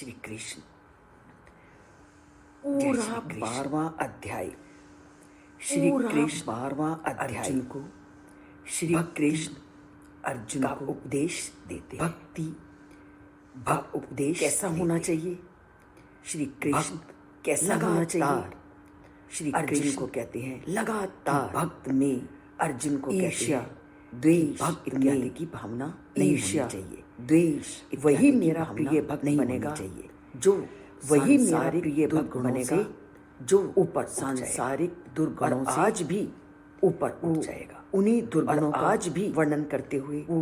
श्री कृष्ण पूरा 12वां अध्याय। श्री कृष्ण 12वां अध्याय अर्जुन को श्री कृष्ण अर्जुन का उपदेश देते हैं। भक्ति उपदेश कैसा होना चाहिए? श्री कृष्ण कैसा होना चाहिए? श्री कृष्ण को कहते हैं लगातार भक्त में अर्जुन को ईर्ष्या द्वेष इत्यादि की भावना नहीं होनी चाहिए। द्वेष वही मेरा प्रिय भक्त नहीं बनेगा चाहिए जो वही मेरा प्रिय भक्त बनेगा जो ऊपर सांसारिक दुर्गुणों से आज भी ऊपर उठ जाएगा। उन्हीं दुर्गुणों का आज भी वर्णन करते हुए वो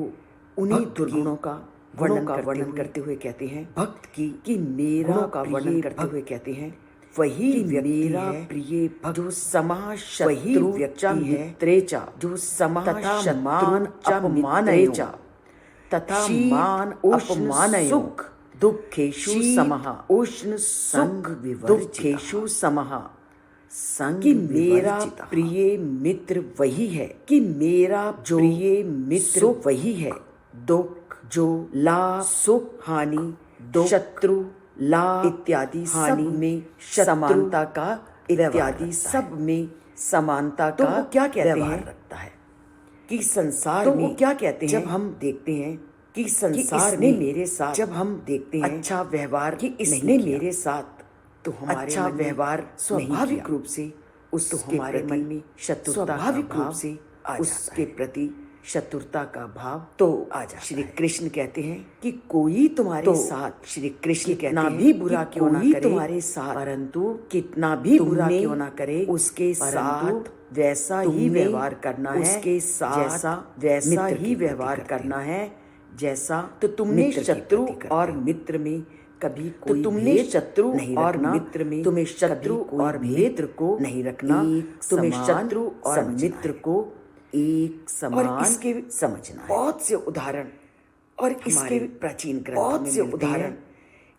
उन्हीं दुर्गुणों का वर्णन करते हुए कहते हैं भक्त की मेरा का वर्णन करते हुए कहते हैं वही मेरा प्रिय भक्त जो समाज शत्रु मित्रेचा जो समाज मान अपमानयेचा तथा मान अपमानयो सुख दुखेषु समः उष्ण सुख दुखेषु समः संग कि मेरा प्रिय मित्र वही है कि मेरा प्रिय मित्र वही है। दुख जो लाभ सुख हानि दो शत्रु लाभ इत्यादि हानि में समानता का इत्यादि सब में समानता का वो क्या कहते हैं रखता है कि संसार में क्या कहते हैं जब हम देखते हैं कि संसार में मेरे साथ जब हम देखते हैं अच्छा व्यवहार कि इसने मेरे साथ तो हमारे अच्छा व्यवहार स्वाभाविक रूप से उस हमारे मन में शत्रुता स्वाभाविक रूप से उसके प्रति शत्रुता का भाव तो आ जाता है। श्री कृष्ण कहते हैं कि कोई तुम्हारे साथ श्री कृष्ण कितना भी बुरा क्यों ना करे तुम्हारे साथ परंतु कितना भी बुरा क्यों ना करे उसके साथ वैसा ही व्यवहार करना है उसके साथ वैसा ही व्यवहार करना है जैसा तो तुमने शत्रु और मित्र में कभी कोई तुमने शत्रु और मित्र में तुम्हें शत्रु और मित्र को नहीं रखना तुम्हें शत्रु और मित्र को एक समान और इसके समझना है। बहुत से उदाहरण और इसके प्राचीन ग्रंथों में से उदाहरण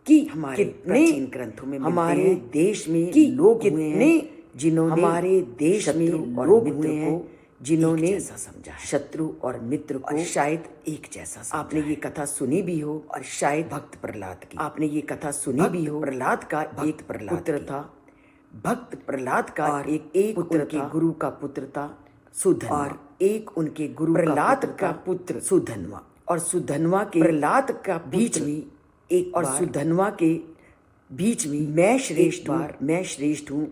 कि हमारे प्राचीन ग्रंथों में हमारे देश में कि लोग कितने जिन्होंने हमारे देश में लोग हुए हैं जिन्होंने समझा शत्रु और मित्र को शायद एक जैसा आपने ये कथा सुनी भी हो और शायद भक्त प्रहलाद की आपने ये कथा सुनी भी हो। प्रहलाद का एक पुत्र था भक्त प्रहलाद का एक पुत्र था गुरु का पुत्र था सुधन्वा और एक उनके गुरु प्रहलाद का पुत्र सुधन्वा और सुधन्वा के प्रहलाद का बीच में एक और सुधन्वा के बीच में मैं श्रेष्ठ हूँ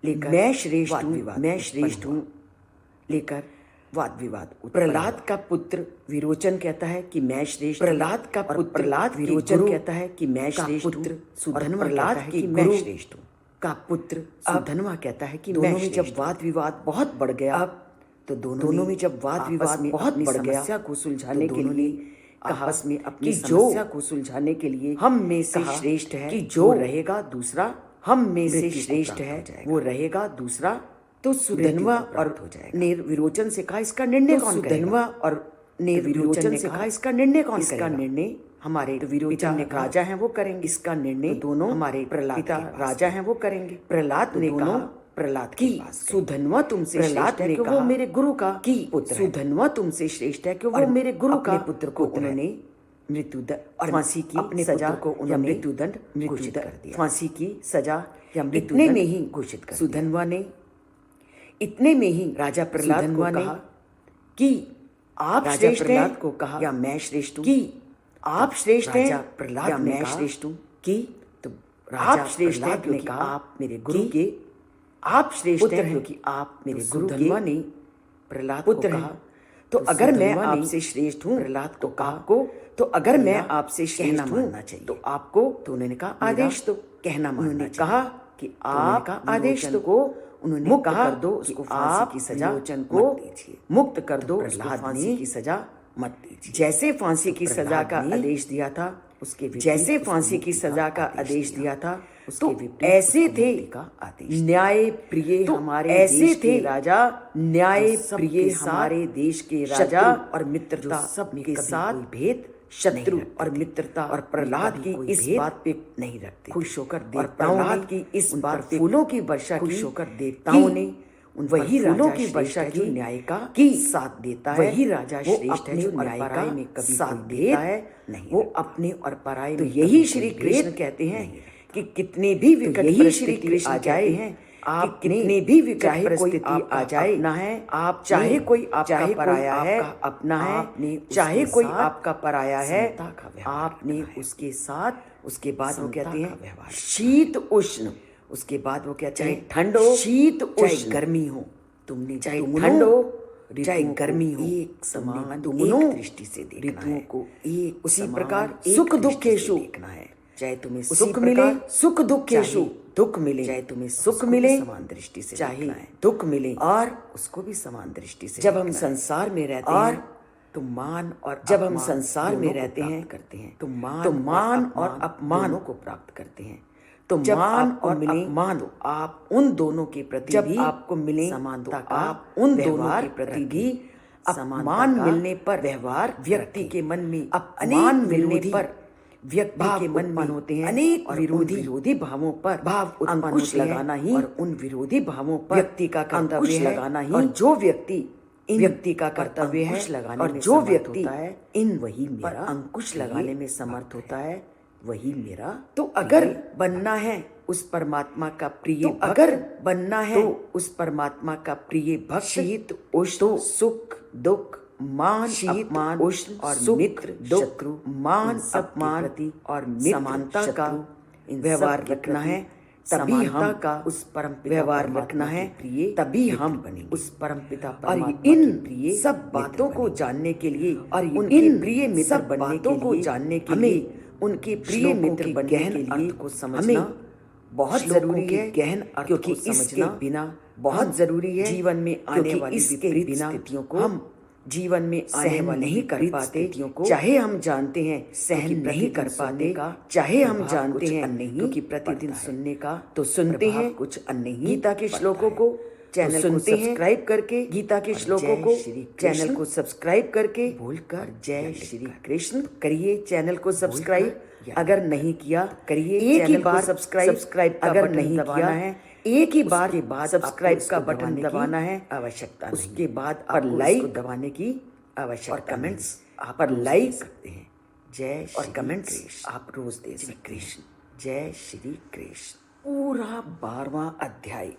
लेकर मैं श्रेष्ठ हूँ लेकर वाद विवाद। प्रहलाद का पुत्र विरोचन कहता है कि मैं श्रेष्ठ प्रहलाद का पुत्र प्रहलाद विरोचन कहता है कि मैं श्रेष्ठ पुत्र सुधन्वा प्रहलाद की मैं श्रेष्ठ हूँ का पुत्र सुधन्वा कहता है कि दोनों में जब वाद विवाद बहुत बढ़ गया अब तो दोनों में जब वाद विवाद बहुत बढ़ गया समस्या को सुलझाने के लिए आपस में अपनी समस्या को सुलझाने के लिए हम में से श्रेष्ठ है कि जो रहेगा दूसरा हम में से श्रेष्ठ है वो रहेगा दूसरा तो सुधन्वा और ने विरोचन से कहा इसका निर्णय कौन करेगा? सुधन्वा और ने विरोचन से कहा इसका निर्णय कौन करेगा? इसका निर्णय हमारे विरोचन ने राजा हैं वो करेंगे इसका निर्णय दोनों हमारे पिता राजा हैं वो करेंगे। प्रहलाद ने कहा प्रहलाद की सुधन्वा तुमसे प्रहलाद ने कहा वो मेरे गुरु का की पुत्र सुधन्वा तुमसे श्रेष्ठ है कि वो मेरे गुरु का पुत्र को उन्होंने मृत्युदंड और फांसी की अपने सजा को उन्होंने मृत्युदंड घोषित कर दिया। फांसी की सजा या मृत्यु में ही घोषित कर सुधन्वा ने इतने में ही राजा प्रहलाद को कहा कि आप श्रेष्ठ हैं को कहा या मैं श्रेष्ठ हूँ कि आप श्रेष्ठ हैं प्रहलाद या मैं श्रेष्ठ हूँ कि तो आप श्रेष्ठ हैं क्योंकि आप मेरे गुरु के आप श्रेष्ठ हैं क्योंकि आप मेरे गुरु ने प्रहलाद को कहा तो अगर मैं आपसे श्रेष्ठ हूँ प्रहलाद को कहा को तो अगर मैं आपसे श्रेष्ठ हूँ तो आपको तो उन्होंने कहा आदेश तो कहना उन्होंने कहा कि आप का आदेश तो को उन्होंने कहा कर दो उसको फांसी की सजा को मुक्त कर दो फांसी की सजा मत दीजिए। जैसे फांसी की सजा का आदेश दिया था उसके जैसे फांसी की सजा का आदेश दिया था तो ऐसे थे न्याय प्रिय हमारे ऐसे थे राजा न्याय प्रिय हमारे देश के राजा और मित्रता सब के साथ भेद शत्रु और मित्रता और प्रहलाद की इस बात पे नहीं रखते खुश होकर और प्रहलाद की इस बात फूलों की वर्षा खुश होकर देवताओं ने वही फूलों की वर्षा जो न्याय का की साथ देता है, वही राजा श्रेष्ठ है जो न्याय का में कभी साथ देता है नहीं, वो अपने और पराये में। तो यही श्री कृष्ण कहते हैं कि कितने भी विकट परिस्थिति आ जाए हैं, आप कितने भी विकट परिस्थिति आ जाए ना है, आप चाहे कोई आपका पराया है अपना है, चाहे कोई आपका पराया है, आपने उसके साथ, उसके बाद वो कहते हैं शीत उष्ण, उसके बाद वो कहते हैं ठंड हो, शीत उष्ण, गर्मी हो, तुमने चाहे ठंड हो चाहे गर्मी हो, एक समान दोनों दृष्टि से ऋतुओं को एक उसी प्रकार सुख दुखेशु देखना है, चाहे तुम्हें सुख मिले सुख दुखेशु दुख मिले, चाहे तुम्हें सुख मिले समान दृष्टि से, चाहे दुख मिले और उसको भी समान दृष्टि से। जब हम संसार में रहते हैं तो मान और जब हम संसार में रहते हैं करते हैं तो मान और अपमानों को प्राप्त करते हैं। तो मान और अपमान आप उन दोनों के प्रति जब आपको मिले समानता का, आप उन दोनों के प्रति भी अपमान मिलने पर व्यवहार व्यक्ति के मन में अपमान मिलने पर व्यक्ति के मन होते हैं अनेक विरोधी भावों पर भाव अंकुश लगाना ही, और उन विरोधी भावों पर व्यक्ति का कर्तव्य लगाना ही, और जो व्यक्ति इन व्यक्ति का कर्तव्य है लगाने और जो व्यक्ति है इन वही मेरा अंकुश लगाने में समर्थ होता है, वही मेरा। तो अगर बनना है उस परमात्मा का प्रिय, तो अगर बनना है तो उस परमात्मा का प्रिय भक्त, शीत उष्ण सुख दुख मान अपमान उष्ण और मित्र शत्रु मान अपमान और समानता का व्यवहार रखना है, तभी हम का उस परम व्यवहार रखना है, तभी हम बनेंगे उस परम पिता परमात्मा के प्रिय। सब बातों को जानने के लिए और इन प्रिय मित्र बनने को जानने के लिए, उनके प्रिय मित्र बनने के लिए को समझना बहुत जरूरी है, गहन अर्थ क्योंकि इसके बिना बहुत जरूरी है जीवन में आने वाली विपरीत स्थितियों को हम जीवन में आने वाले नहीं कर पाते, चाहे हम जानते हैं सहन नहीं कर पाते का, चाहे हम जानते हैं नहीं क्योंकि प्रतिदिन सुनने का तो सुनते हैं कुछ अन्य ही। गीता के श्लोकों को चैनल को सब्सक्राइब करके, गीता के श्लोकों को चैनल को सब्सक्राइब करके बोलकर जय श्री कृष्ण करिए। चैनल को सब्सक्राइब अगर नहीं किया करिए, एक ही बार सब्सक्राइब अगर नहीं किया है, एक ही बार के बाद सब्सक्राइब का बटन दबाना है, आवश्यकता उसके बाद और लाइक दबाने की आवश्यकता और कमेंट्स आप पर लाइक करते हैं। जय और कमेंट्स आप रोज दे श्री कृष्ण। जय श्री कृष्ण। पूरा 12वां अध्याय